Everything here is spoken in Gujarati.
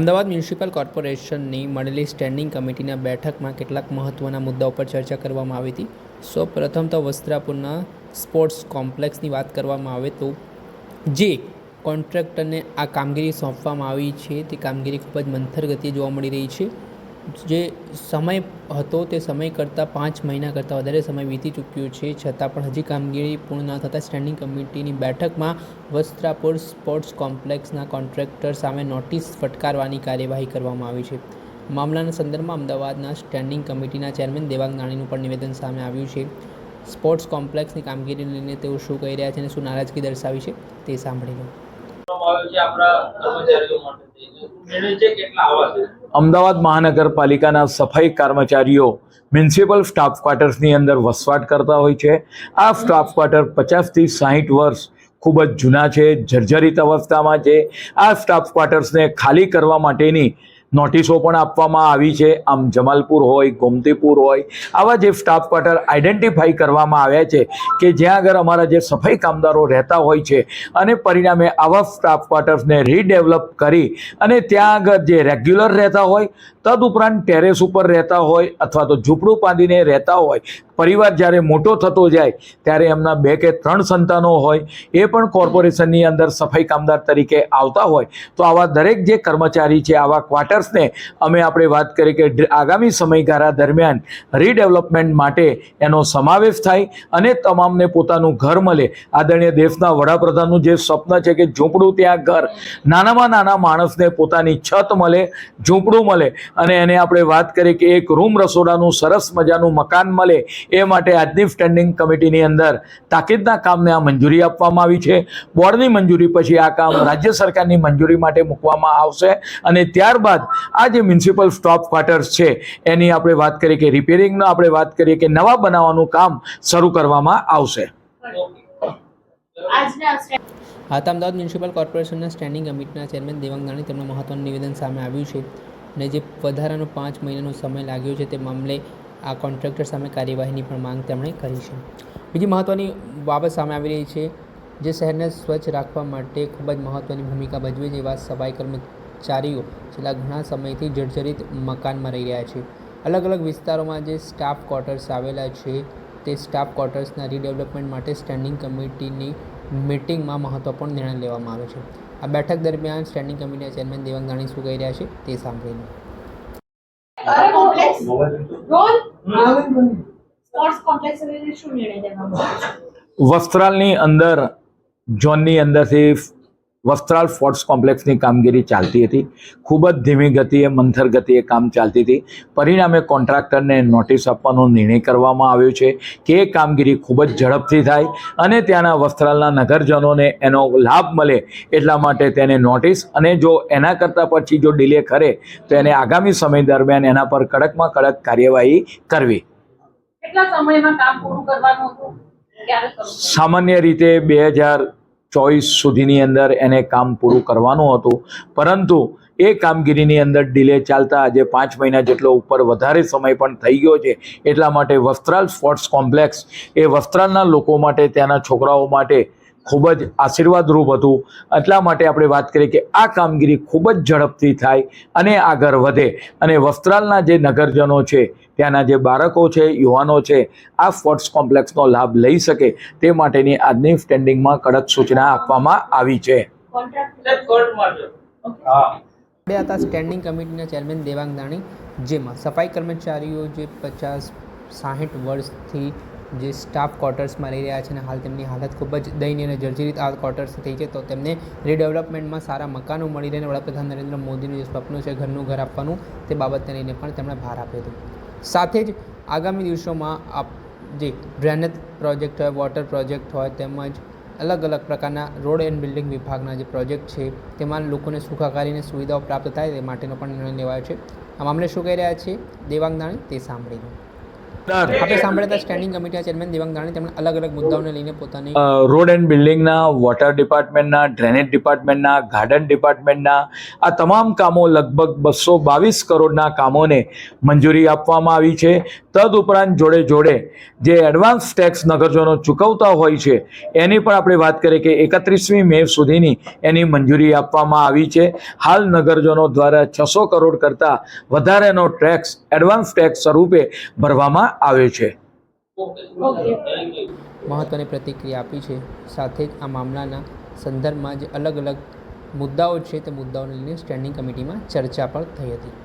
અમદાવાદ મ્યુનિસિપલ કોર્પોરેશનની મળેલી સ્ટેન્ડિંગ કમિટીના બેઠકમાં કેટલાક મહત્ત્વના મુદ્દાઓ પર ચર્ચા કરવામાં આવી હતી. સૌપ્રથમ તો વસ્ત્રાપુરના સ્પોર્ટ્સ કોમ્પ્લેક્સની વાત કરવામાં આવે તો જે કોન્ટ્રાક્ટરને આ કામગીરી સોંપવામાં આવી છે તે કામગીરી ખૂબ જ મંથર ગતિએ જોવા મળી રહી છે. જે સમય હતો તે સમય કરતાં 5 મહિના કરતાં વધારે સમય વીતી ચૂક્યો છે, છતાં પણ હજી કામગીરી પૂર્ણ ન થતાં સ્ટેન્ડિંગ કમિટીની બેઠકમાં વસ્ત્રાપુર સ્પોર્ટ્સ કોમ્પ્લેક્સના કોન્ટ્રાક્ટર સામે નોટિસ ફટકારવાની કાર્યવાહી કરવામાં આવી છે. મામલાના સંદર્ભમાં અમદાવાદના સ્ટેન્ડિંગ કમિટીના ચેરમેન દેવાંગ નાણીનું પણ નિવેદન સામે આવ્યું છે. સ્પોર્ટ્સ કોમ્પ્લેક્સની કામગીરીને લઈને તેઓ શું કહી રહ્યા છે અને શું નારાજગી દર્શાવી છે તે સાંભળી લો. અમદાવાદ મહાનગરપાલિકાના સફાઈ કર્મચારીઓ મ્યુનિસિપલ સ્ટાફ ક્વાર્ટર્સની અંદર વસવાટ કરતા હોય છે. આ સ્ટાફ ક્વાર્ટર 50 થી 60 વર્ષ ખૂબ જ જૂના છે, જર્જરિત અવસ્થામાં છે. આ સ્ટાફ ક્વાર્ટર્સને ખાલી કરવા માટેની નોટિસો પણ આપવામાં આવી છે. આમ જમાલપુર હોય, ગોમતીપુર હોય, આવા જે સ્ટાફ ક્વાર્ટર આઈડેન્ટિફાઈ કરવામાં આવ્યા છે કે જ્યાં આગળ અમારા જે સફાઈ કામદારો રહેતા હોય છે અને પરિણામે આવા સ્ટાફ ક્વાર્ટર્સને રીડેવલપ કરી અને ત્યાં આગળ જે રેગ્યુલર રહેતા હોય, તદુપરાંત ટેરેસ ઉપર રહેતા હોય અથવા તો ઝૂંપડું બાંધીને રહેતા હોય, પરિવાર જ્યારે મોટો થતો જાય ત્યારે એમના 2 કે 3 સંતાનો હોય, એ પણ કોર્પોરેશનની અંદર સફાઈ કામદાર તરીકે આવતા હોય, તો આવા દરેક જે કર્મચારી છે આવા ક્વાર્ટર્સને આપણે વાત કરી કે આગામી સમયગાળા દરમિયાન રીડેવલપમેન્ટ માટે એનો સમાવેશ થાય અને તમામને પોતાનું ઘર મળે. આદરણીય દેશના વડાપ્રધાનનું જે સ્વપ્ન છે કે ઝૂંપડું ત્યાં ઘર, નાનામાં નાના માણસને પોતાની છત મળે, ઝૂંપડું મળે અને એને આપણે વાત કરીએ કે એક રૂમ રસોડાનું સરસ મજાનું મકાન મળે. એ માટે આજની સ્ટેન્ડિંગ કમિટીની અંદર તાકીદના કામને આ મંજૂરી આપવામાં આવી છે. બોર્ડની મંજૂરી પછી આ કામ રાજ્ય સરકારની મંજૂરી માટે મૂકવામાં આવશે અને ત્યારબાદ આ જે મ્યુનિસિપલ સ્ટાફ ક્વાર્ટર્સ છે એની આપણે વાત કરીએ કે રિપેરિંગનો આપણે વાત કરીએ કે નવા બનાવવાનું કામ શરૂ કરવામાં આવશે. હા, તો અમદાવાદ મ્યુનિસિપલ કોર્પોરેશનના સ્ટેન્ડિંગ કમિટીના ચેરમેન દેવાંગ નાણી તેમનું મહત્ત્વનું નિવેદન સામે આવ્યું છે અને જે વધારાનો 5 મહિનાનો સમય લાગ્યો છે તે મામલે આ કોન્ટ્રાક્ટર સામે કાર્યવાહીની પણ માંગ તેમણે કરી છે. બીજી મહત્ત્વની બાબત સામે આવી રહી છે, જે શહેરને સ્વચ્છ રાખવા માટે ખૂબ જ મહત્ત્વની ભૂમિકા ભજવે છે એવા સફાઈ કર્મચારીઓ છેલ્લા ઘણા સમયથી જર્જરિત મકાનમાં રહી રહ્યા છે. અલગ અલગ વિસ્તારોમાં જે સ્ટાફ ક્વાર્ટર્સ આવેલા છે તે સ્ટાફ ક્વાર્ટર્સના રીડેવલપમેન્ટ માટે સ્ટેન્ડિંગ કમિટીની મિટિંગમાં મહત્ત્વપૂર્ણ નિર્ણય લેવામાં આવ્યો છે. આ બેઠક દરમિયાન સ્ટેન્ડિંગ કમિટીના ચેરમેન દેવાંગ નાણી શું કહી રહ્યા છે તે સાંભળીને. વસ્ત્રાલની અંદર ઝોનની અંદરથી વસ્ત્રાલ સ્પોર્ટ્સ કોમ્પ્લેક્સની કામગીરી ચાલતી હતી. ખૂબ જ ધીમી ગતિએ, મંથર ગતિએ કામ ચાલતી હતી. પરિણામે કોન્ટ્રાક્ટરને નોટિસ આપવાનો નિર્ણય કરવામાં આવ્યો છે કે એ કામગીરી ખૂબ જ ઝડપથી થાય અને ત્યાંના વસ્ત્રાલના નગરજનોને એનો લાભ મળે એટલા માટે તેને નોટિસ, અને જો એના કરતાં પછી જો ડિલે કરે તો એને આગામી સમય દરમિયાન એના પર કડકમાં કડક કાર્યવાહી કરવી. કેટલા સમયમાં કામ પૂરું કરવાનું હતું? ક્યારે કરવું? સામાન્ય રીતે 2024 સુધીની અંદર એને કામ પૂરું કરવાનું હતું, પરંતુ એ કામગીરીની અંદર ડિલે ચાલતા આજે 5 મહિના જેટલો ઉપર વધારે સમય પણ થઈ ગયો છે. એટલા માટે વસ્ત્રાલ સ્પોર્ટ્સ કોમ્પ્લેક્સ એ વસ્ત્રાલના લોકો માટે, ત્યાંના છોકરાઓ માટે ખૂબ જ આશીર્વાદરૂપ હતું. એટલા માટે આપણે વાત કરીએ કે આ કામગીરી ખૂબ જ ઝડપથી થાય અને આગળ વધે અને વસ્ત્રાલના જે નગરજનો છે, ત્યાંના જે બાળકો છે, યુવાનો છે, આ સ્પોર્ટ્સ કોમ્પ્લેક્સનો લાભ લઈ શકે તે માટેની આજની સ્ટેન્ડિંગમાં કડક સૂચના આપવામાં આવી છે. હતા સ્ટેન્ડિંગ કમિટીના ચેરમેન દેવાંગ નાણી, જેમાં સફાઈ કર્મચારીઓ જે 50-60 વર્ષથી જે સ્ટાફ ક્વાર્ટર્સમાં રહી રહ્યા છે અને હાલ તેમની હાલત ખૂબ જ દયનીય અને જર્જરિત આ ક્વાર્ટર્સ થઈ છે, તો તેમને રીડેવલપમેન્ટમાં સારા મકાનો મળી રહે અને વડાપ્રધાન નરેન્દ્ર મોદીનું જે સપનું છે ઘરનું ઘર આપવાનું, તે બાબતને લઈને પણ તેમણે ભાર આપ્યો હતો. સાથે જ આગામી દિવસોમાં જે ડ્રેનેજ પ્રોજેક્ટ હોય, વોટર પ્રોજેક્ટ હોય, તેમજ અલગ અલગ પ્રકારના રોડ એન્ડ બિલ્ડિંગ વિભાગના જે પ્રોજેક્ટ છે તેમાં લોકોને સુખાકારી અને સુવિધાઓ પ્રાપ્ત થાય તે માટેનો પણ નિર્ણય લેવાયો છે. આ મામલે શું કહી રહ્યા છે દેવાંગ નાણી તે સાંભળીને. આપણે સાંભળ્યા હતા સ્ટેન્ડિંગ કમિટીના ચેરમેન દેવાંગ દાણી, તેમણે અલગ અલગ મુદ્દાઓને લઈને પોતાની રોડ એન્ડ બિલ્ડિંગના, વોટર ડિપાર્ટમેન્ટના, ડ્રેનેજ ડિપાર્ટમેન્ટના, ગાર્ડન ડિપાર્ટમેન્ટના આ તમામ કામો લગભગ 222 કરોડના કામોને મંજૂરી આપવામાં આવી છે. તદુપરાંત જોડે જોડે જે એડવાન્સ ટેક્સ નગરજનો ચૂકવતા હોય છે એની પણ આપણે વાત કરીએ કે 31મી મે સુધીની એની મંજૂરી આપવામાં આવી છે. હાલ નગરજનો દ્વારા 600 કરોડ કરતાં વધારેનો ટેક્સ એડવાન્સ ટેક્સ સ્વરૂપે ભરવામાં આવે છે. મહત્ત્વની પ્રતિક્રિયા આપી છે. સાથે જ આ મામલાના સંદર્ભમાં જે અલગ અલગ મુદ્દાઓ છે તે મુદ્દાઓને લઈને સ્ટેન્ડિંગ કમિટીમાં ચર્ચા પણ થઈ હતી.